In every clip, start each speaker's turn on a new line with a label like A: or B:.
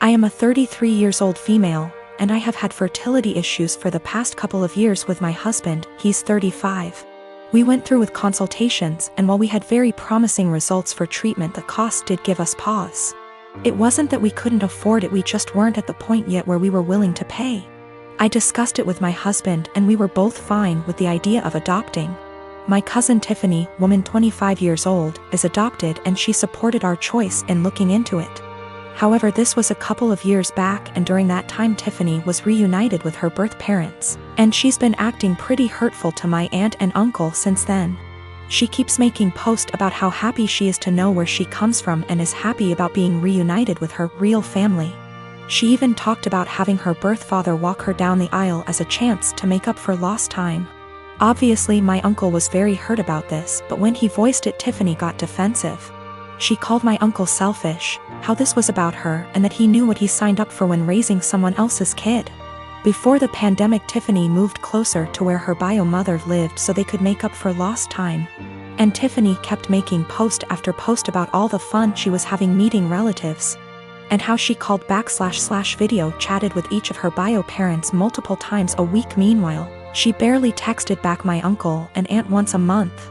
A: I am a 33 years old female, and I have had fertility issues for the past couple of years with my husband. He's 35. We went through with consultations, and while we had very promising results for treatment, the cost did give us pause. It wasn't that we couldn't afford it, we just weren't at the point yet where we were willing to pay. I discussed it with my husband and we were both fine with the idea of adopting. My cousin Tiffany, woman 25 years old, is adopted and she supported our choice in looking into it. However, this was a couple of years back, and during that time Tiffany was reunited with her birth parents, and she's been acting pretty hurtful to my aunt and uncle since then. She keeps making posts about how happy she is to know where she comes from and is happy about being reunited with her real family. She even talked about having her birth father walk her down the aisle as a chance to make up for lost time. Obviously, my uncle was very hurt about this, but when he voiced it, Tiffany got defensive. She called my uncle selfish, how this was about her, and that he knew what he signed up for when raising someone else's kid. Before the pandemic, Tiffany moved closer to where her bio mother lived so they could make up for lost time. And Tiffany kept making post after post about all the fun she was having meeting relatives, and how she called back / video chatted with each of her bio parents multiple times a week. Meanwhile, she barely texted back my uncle and aunt once a month.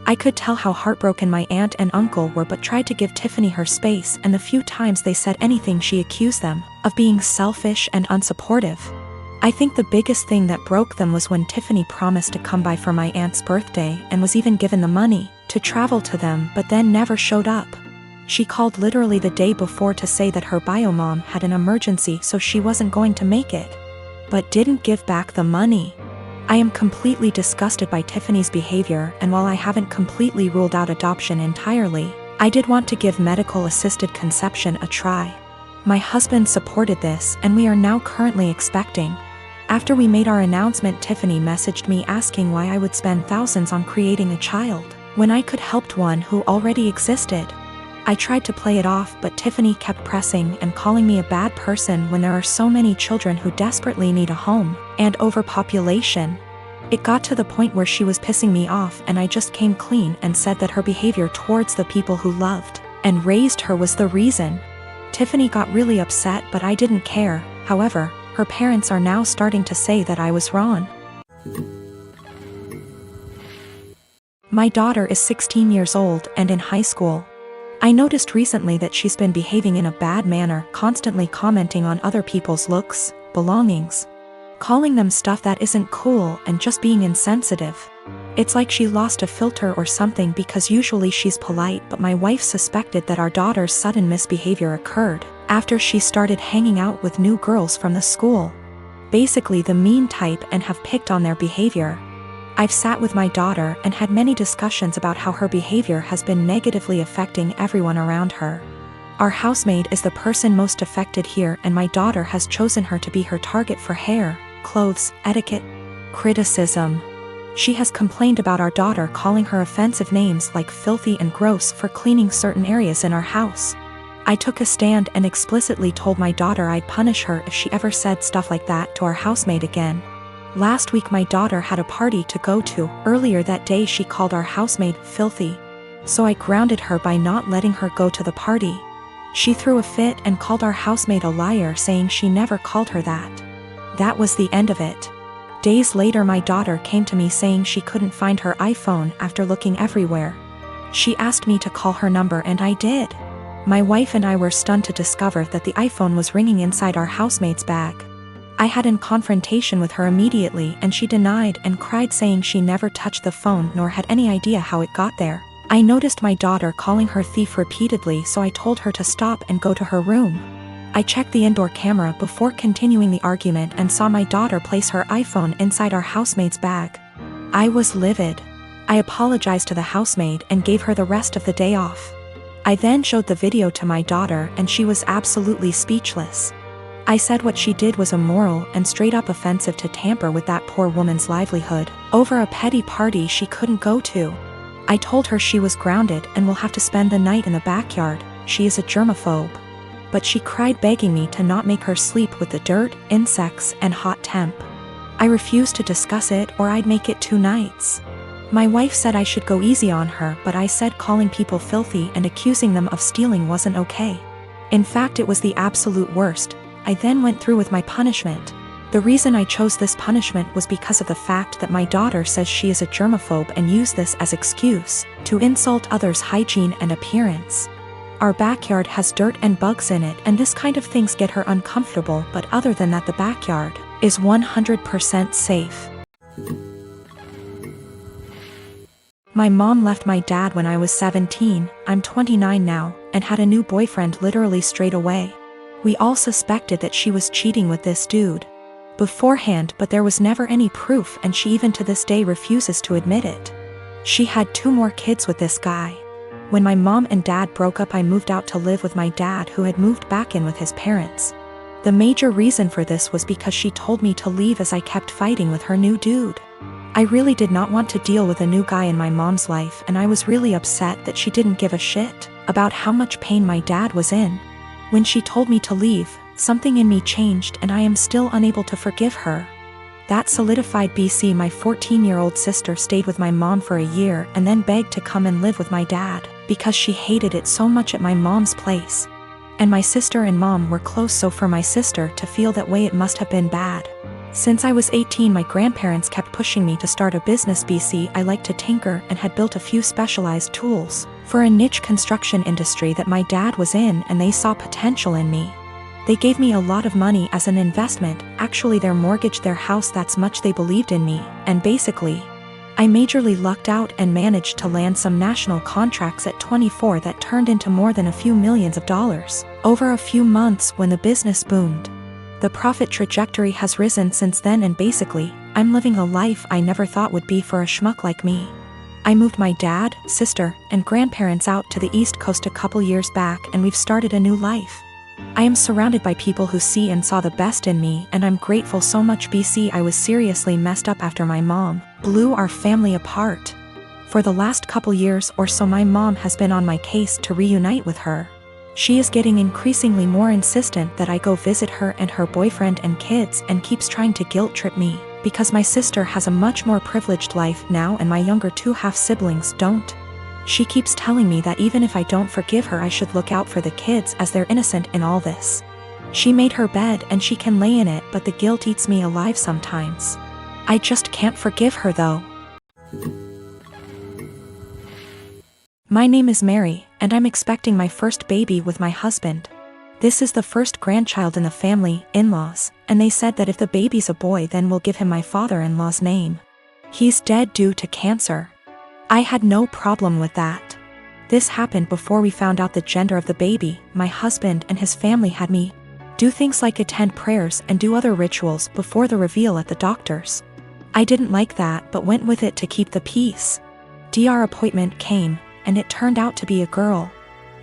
A: I could tell how heartbroken my aunt and uncle were, but tried to give Tiffany her space, and the few times they said anything she accused them of being selfish and unsupportive. I think the biggest thing that broke them was when Tiffany promised to come by for my aunt's birthday and was even given the money to travel to them, but then never showed up. She called literally the day before to say that her bio mom had an emergency so she wasn't going to make it, but didn't give back the money. I am completely disgusted by Tiffany's behavior, and while I haven't completely ruled out adoption entirely, I did want to give medical-assisted conception a try. My husband supported this, and we are now currently expecting. After we made our announcement, Tiffany messaged me asking why I would spend thousands on creating a child when I could help one who already existed. I tried to play it off, but Tiffany kept pressing and calling me a bad person when there are so many children who desperately need a home, and overpopulation. It got to the point where she was pissing me off, and I just came clean and said that her behavior towards the people who loved and raised her was the reason. Tiffany got really upset, but I didn't care. However, her parents are now starting to say that I was wrong. My daughter is 16 years old and in high school. I noticed recently that she's been behaving in a bad manner, constantly commenting on other people's looks, belongings, calling them stuff that isn't cool, and just being insensitive. It's like she lost a filter or something, because usually she's polite, but my wife suspected that our daughter's sudden misbehavior occurred after she started hanging out with new girls from the school. Basically the mean type, and have picked on their behavior. I've sat with my daughter and had many discussions about how her behavior has been negatively affecting everyone around her. Our housemaid is the person most affected here, and my daughter has chosen her to be her target for hair, clothes, etiquette, criticism. She has complained about our daughter calling her offensive names like filthy and gross for cleaning certain areas in our house. I took a stand and explicitly told my daughter I'd punish her if she ever said stuff like that to our housemaid again. Last week my daughter had a party to go to. Earlier that day she called our housemaid filthy, so I grounded her by not letting her go to the party. She threw a fit and called our housemaid a liar, saying she never called her that. That was the end of it. Days later my daughter came to me saying she couldn't find her iPhone after looking everywhere. She asked me to call her number, and I did. My wife and I were stunned to discover that the iPhone was ringing inside our housemaid's bag. I had a confrontation with her immediately, and she denied and cried, saying she never touched the phone nor had any idea how it got there. I noticed my daughter calling her thief repeatedly, so I told her to stop and go to her room. I checked the indoor camera before continuing the argument and saw my daughter place her iPhone inside our housemaid's bag. I was livid. I apologized to the housemaid and gave her the rest of the day off. I then showed the video to my daughter, and she was absolutely speechless. I said what she did was immoral and straight up offensive to tamper with that poor woman's livelihood over a petty party she couldn't go to. I told her she was grounded and will have to spend the night in the backyard. She is a germaphobe. But she cried, begging me to not make her sleep with the dirt, insects, and hot temp. I refused to discuss it, or I'd make it 2 nights. My wife said I should go easy on her, but I said calling people filthy and accusing them of stealing wasn't okay. In fact, it was the absolute worst. I then went through with my punishment. The reason I chose this punishment was because of the fact that my daughter says she is a germaphobe and used this as excuse to insult others' hygiene and appearance. Our backyard has dirt and bugs in it, and this kind of things get her uncomfortable, but other than that the backyard is 100% safe. My mom left my dad when I was 17, I'm 29 now, and had a new boyfriend literally straight away. We all suspected that she was cheating with this dude beforehand, but there was never any proof, and she even to this day refuses to admit it. She had 2 more kids with this guy. When my mom and dad broke up, I moved out to live with my dad, who had moved back in with his parents. The major reason for this was because she told me to leave as I kept fighting with her new dude. I really did not want to deal with a new guy in my mom's life, and I was really upset that she didn't give a shit about how much pain my dad was in. When she told me to leave, something in me changed, and I am still unable to forgive her. That solidified BC. My 14-year-old sister stayed with my mom for a year and then begged to come and live with my dad because she hated it so much at my mom's place. And my sister and mom were close, so for my sister to feel that way, it must have been bad. Since I was 18, my grandparents kept pushing me to start a business. BC. I liked to tinker and had built a few specialized tools for a niche construction industry that my dad was in, and they saw potential in me. They gave me a lot of money as an investment. Actually, they mortgaged their house, that's much they believed in me, and basically, I majorly lucked out and managed to land some national contracts at 24 that turned into more than a few millions of dollars over a few months when the business boomed. The profit trajectory has risen since then, and basically, I'm living a life I never thought would be for a schmuck like me. I moved my dad, sister, and grandparents out to the East Coast a couple years back, and we've started a new life. I am surrounded by people who see and saw the best in me, and I'm grateful so much. BC. I was seriously messed up after my mom blew our family apart. For the last couple years or so, my mom has been on my case to reunite with her. She is getting increasingly more insistent that I go visit her and her boyfriend and kids, and keeps trying to guilt trip me because my sister has a much more privileged life now and my younger 2 half-siblings don't. She keeps telling me that even if I don't forgive her, I should look out for the kids as they're innocent in all this. She made her bed and she can lay in it, but the guilt eats me alive sometimes. I just can't forgive her though. My name is Mary, and I'm expecting my first baby with my husband. This is the first grandchild in the family, in-laws, and they said that if the baby's a boy, then we'll give him my father-in-law's name. He's dead due to cancer. I had no problem with that. This happened before we found out the gender of the baby. My husband and his family had me do things like attend prayers and do other rituals before the reveal at the doctor's. I didn't like that, but went with it to keep the peace. Our appointment came, and it turned out to be a girl.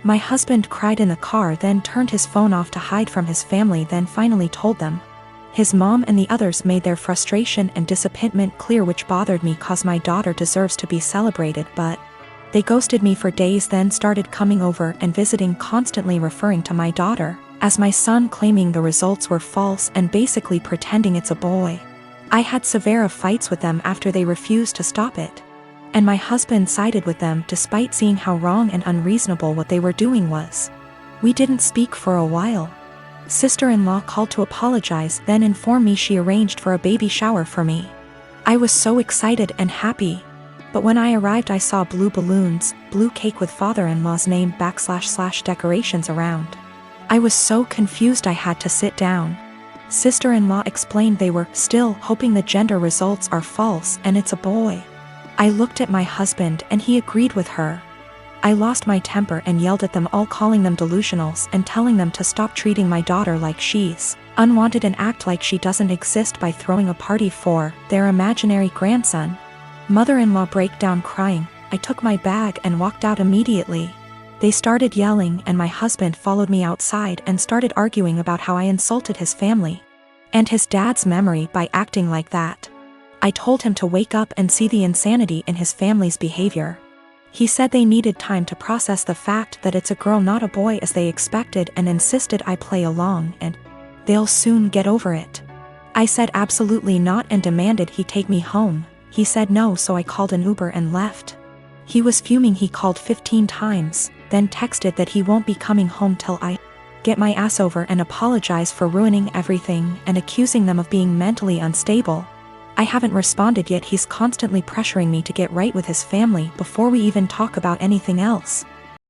A: My husband cried in the car, then turned his phone off to hide from his family, then finally told them. His mom and the others made their frustration and disappointment clear, which bothered me cause my daughter deserves to be celebrated, but they ghosted me for days, then started coming over and visiting, constantly referring to my daughter as my son, claiming the results were false and basically pretending it's a boy. I had severe fights with them after they refused to stop it. And my husband sided with them despite seeing how wrong and unreasonable what they were doing was. We didn't speak for a while. Sister-in-law called to apologize, then informed me she arranged for a baby shower for me. I was so excited and happy. But when I arrived, I saw blue balloons, blue cake with father-in-law's name / decorations around. I was so confused I had to sit down. Sister-in-law explained they were still hoping the gender results are false and it's a boy. I looked at my husband and he agreed with her. I lost my temper and yelled at them all, calling them delusionals and telling them to stop treating my daughter like she's unwanted and act like she doesn't exist by throwing a party for their imaginary grandson. Mother-in-law broke down crying. I took my bag and walked out immediately. They started yelling and my husband followed me outside and started arguing about how I insulted his family and his dad's memory by acting like that. I told him to wake up and see the insanity in his family's behavior. He said they needed time to process the fact that it's a girl, not a boy, as they expected, and insisted I play along and they'll soon get over it. I said absolutely not and demanded he take me home. He said no, so I called an Uber and left. He was fuming. He called 15 times, then texted that he won't be coming home till I get my ass over and apologize for ruining everything and accusing them of being mentally unstable. I haven't responded yet. He's constantly pressuring me to get right with his family before we even talk about anything else.